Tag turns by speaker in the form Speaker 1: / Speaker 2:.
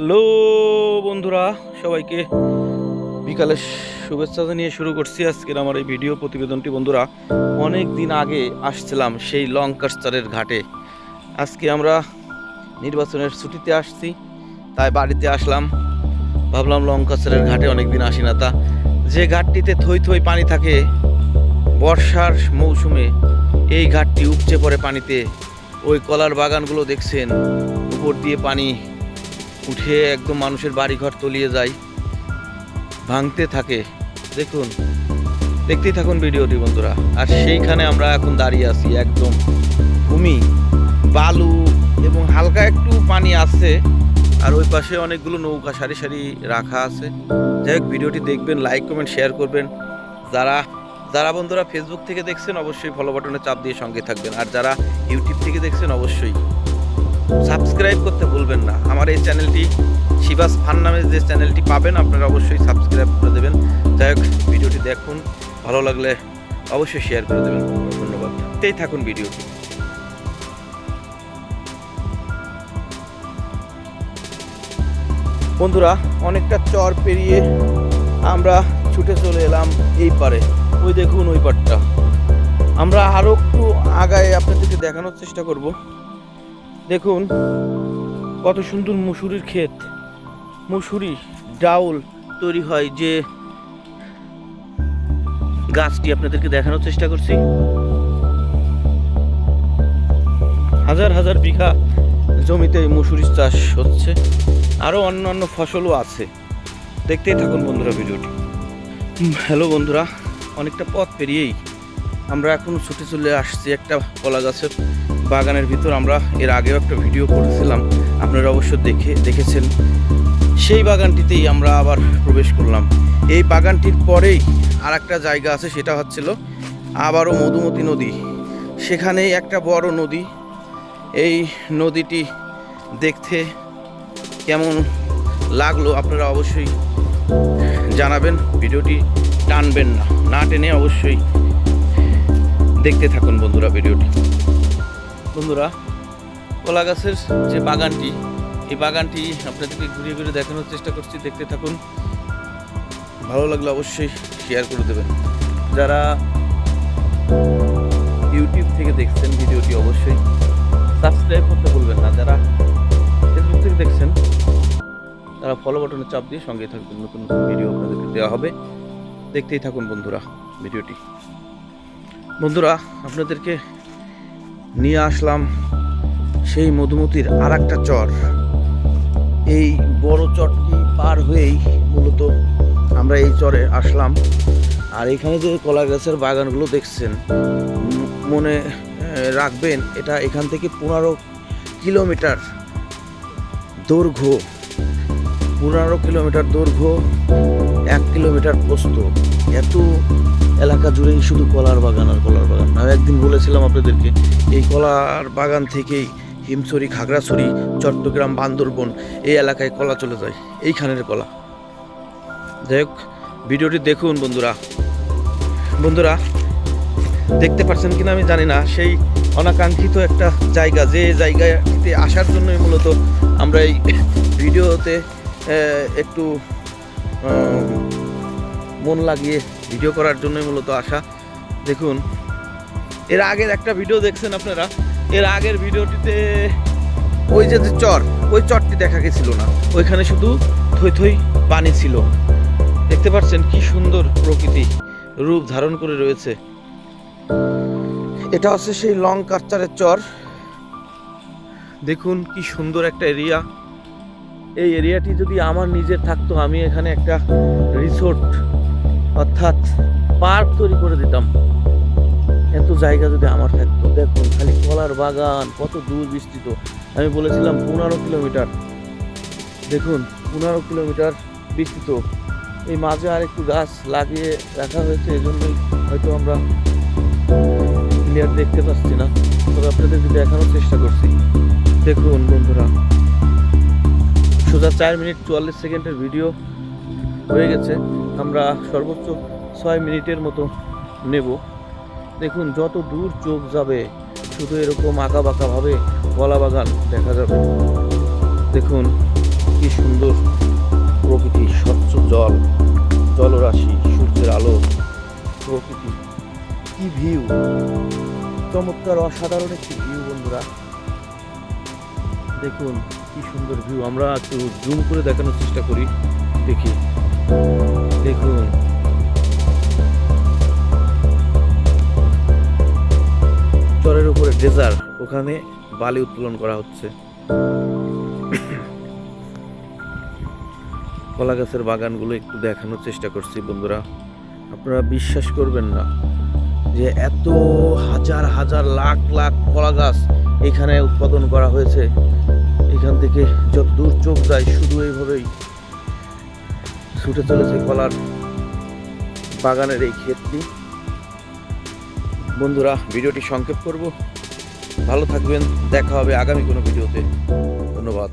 Speaker 1: Hello বন্ধুরা, সবাইকে বিকালের শুভেচ্ছা জানিয়ে শুরু করছি আজকের আমার এই ভিডিও প্রতিবেদনটি। বন্ধুরা, অনেক দিন আগে আসছিলাম সেই লঙ্কাস্টারের ঘাটে। আজকে আমরা নির্বাচনের ছুটিতে আসছি, তাই বাড়িতে আসলাম। ভাবলাম লঙ্কাস্টারের ঘাটে অনেক দিন আসি না, তা যে ঘাটটিতে থই থই পানি থাকে বর্ষার মৌসুমে, এই ঘাটটি উপচে পড়ে পানিতে। ওই কলার বাগানগুলো দেখছেন, উপর দিয়ে পানি উঠে একদম মানুষের বাড়িঘর তলিয়ে যায়, ভাঙতে থাকে। দেখুন, দেখতেই থাকুন ভিডিওটি বন্ধুরা। আর সেইখানে আমরা এখন দাঁড়িয়ে আছি, একদম ভূমি, বালু এবং হালকা একটু পানি আছে। আর ওই পাশে অনেকগুলো নৌকা সারি সারি রাখা আছে। যাই হোক, ভিডিওটি দেখবেন, লাইক কমেন্ট শেয়ার করবেন। যারা যারা বন্ধুরা ফেসবুক থেকে দেখছেন অবশ্যই ফলো বাটনে চাপ দিয়ে সঙ্গে থাকবেন। আর যারা ইউটিউব থেকে দেখছেন অবশ্যই সাবস্ক্রাইব করতে ভুলবেন না। আমার এই চ্যানেলটি শিবাস ফান নামে যে চ্যানেলটি পাবেন, আপনারা অবশ্যই সাবস্ক্রাইব করে দেবেন। যাই হোক, ভিডিওটি দেখুন, ভালো লাগলে অবশ্যই শেয়ার করে দেবেন। ধন্যবাদ। দেখতেই থাকুন ভিডিওটি। বন্ধুরা, অনেকটা চর পেরিয়ে আমরা ছুটে চলে এলাম এই পারে। ওই দেখুন ওই পারটা। আমরা আরও একটু আগায় আপনাদেরকে দেখানোর চেষ্টা করব। দেখুন কত সুন্দর মুসুরির ক্ষেত, মুসুরি ডাউল তৈরি হয় যে গাছটি আপনাদেরকে দেখানোর চেষ্টা করছি। হাজার হাজার বিঘা জমিতে মুসুরি চাষ হচ্ছে, আরও অন্যান্য ফসলও আছে। দেখতেই থাকুন বন্ধুরা ভিডিওটি। হ্যালো বন্ধুরা, অনেকটা পথ পেরিয়েই আমরা এখন ছুটে চলে আসছি একটা কলা গাছের বাগানের ভিতর। আমরা এর আগেও একটা ভিডিও করেছিলাম, আপনারা অবশ্য দেখেছেন। সেই বাগানটিতেই আমরা আবার প্রবেশ করলাম। এই বাগানটির পরেই আর একটা জায়গা আছে, সেটা হচ্ছিল আবারও মধুমতি নদী। সেখানেই একটা বড় নদী। এই নদীটি দেখতে কেমন লাগলো আপনারা অবশ্যই জানাবেন। ভিডিওটি টানবেন না, না টেনে অবশ্যই দেখতে থাকুন বন্ধুরা ভিডিওটি। বন্ধুরা, কলা গাছের যে বাগানটি, এই বাগানটি আপনাদেরকে ঘুরিয়ে ঘুরিয়ে দেখানোর চেষ্টা করছি। দেখতে থাকুন, ভালো লাগলে অবশ্যই শেয়ার করে দেবেন। যারা ইউটিউব থেকে দেখছেন ভিডিওটি অবশ্যই সাবস্ক্রাইব করতে ভুলবেন না। যারা ফেসবুক থেকে দেখছেন তারা ফলো বাটনে চাপ দিয়ে সঙ্গে থাকবেন, নতুন নতুন ভিডিও আপনাদেরকে দেওয়া হবে। দেখতেই থাকুন বন্ধুরা ভিডিওটি। বন্ধুরা, আপনাদেরকে নিয়ে আসলাম সেই মধুমতির আর একটা চর। এই বড় চরটি পার হয়েই মূলত আমরা এই চরে আসলাম। আর এখানে যে কলা গাছের বাগানগুলো দেখছেন, মনে রাখবেন এটা এখান থেকে 15 কিলোমিটার দৈর্ঘ্য, 15 কিলোমিটার দৈর্ঘ্য, 1 কিলোমিটার প্রস্থ। এত এলাকা জুড়েই শুধু কলার বাগান আর কলার বাগান। আমি একদিন বলেছিলাম আপনাদেরকে, এই কলার বাগান থেকেই হিমছড়ি, খাগড়াছড়ি, চট্টগ্রাম, বান্দরবন এই এলাকায় কলা চলে যায়, এইখানের কলা। যাই হোক, ভিডিওটি দেখুন বন্ধুরা। বন্ধুরা, দেখতে পাচ্ছেন কিনা আমি জানি না, সেই অনাকাঙ্ক্ষিত একটা জায়গা, যে জায়গাতে আসার জন্যই মূলত আমরা এই ভিডিওতে একটু মন লাগিয়ে ভিডিও করার জন্যই মূলত আসা। দেখুন, এর আগের একটা ভিডিও দেখছেন আপনারা, এর আগের ভিডিওটিতে ওই যে চর, ওই চরটি দেখা গেছিল না, ওইখানে শুধু থই থই পানি ছিল। দেখতে পাচ্ছেন কি সুন্দর প্রকৃতি রূপ ধারণ করে রয়েছে। এটা হচ্ছে সেই লঙ্কাস্টারের চর। দেখুন কি সুন্দর একটা এরিয়া। এই এরিয়াটি যদি আমার নিজের থাকতো, আমি এখানে একটা রিসোর্ট অর্থাৎ পার্ক তৈরি করে দিতাম। এত জায়গা যদি আমার থাকতো। দেখুন খালি কলার বাগান, কত দূর বিস্তৃত। আমি বলেছিলাম 15 কিলোমিটার। দেখুন 15 কিলোমিটার বিস্তৃত। এই মাঝে আর একটু গাছ লাগিয়ে রাখা হয়েছে, এজন্যই হয়তো আমরা ক্লিয়ার দেখতে পাচ্ছি না, তবে আপনাদেরকে দেখানোর চেষ্টা করছি। দেখুন বন্ধুরা, সোজা 4 মিনিট 44 সেকেন্ডের ভিডিও হয়ে গেছে। আমরা সর্বোচ্চ 6 মিনিটের মতো নেব। দেখুন যত দূর চোখ যাবে শুধু এরকম আঁকা বাঁকা ভাবে কলা বাগান দেখা যাবে। দেখুন কি সুন্দর। চমৎকার অসাধারণ একটি ভিউ বন্ধুরা, দেখুন কি সুন্দর ভিউ। আমরা একটু জুম করে দেখানোর চেষ্টা করি, দেখি, দেখুন চরের উপরে ডেজার্ট, ওখানে বালি উত্তোলন করা হচ্ছে। কলা গাছের বাগানগুলো একটু দেখানোর চেষ্টা করছি বন্ধুরা। আপনারা বিশ্বাস করবেন না যে এত হাজার হাজার লাখ লাখ কলা গাছ এখানে উৎপাদন করা হয়েছে। এখান থেকে যত দূর চোখ যায় শুধু এইভাবেই ছুটে চলেছে কলার বাগানের এই ক্ষেতটি। বন্ধুরা, ভিডিওটি সংক্ষেপ করব। ভালো থাকবেন, দেখা হবে আগামী কোনো ভিডিওতে। ধন্যবাদ।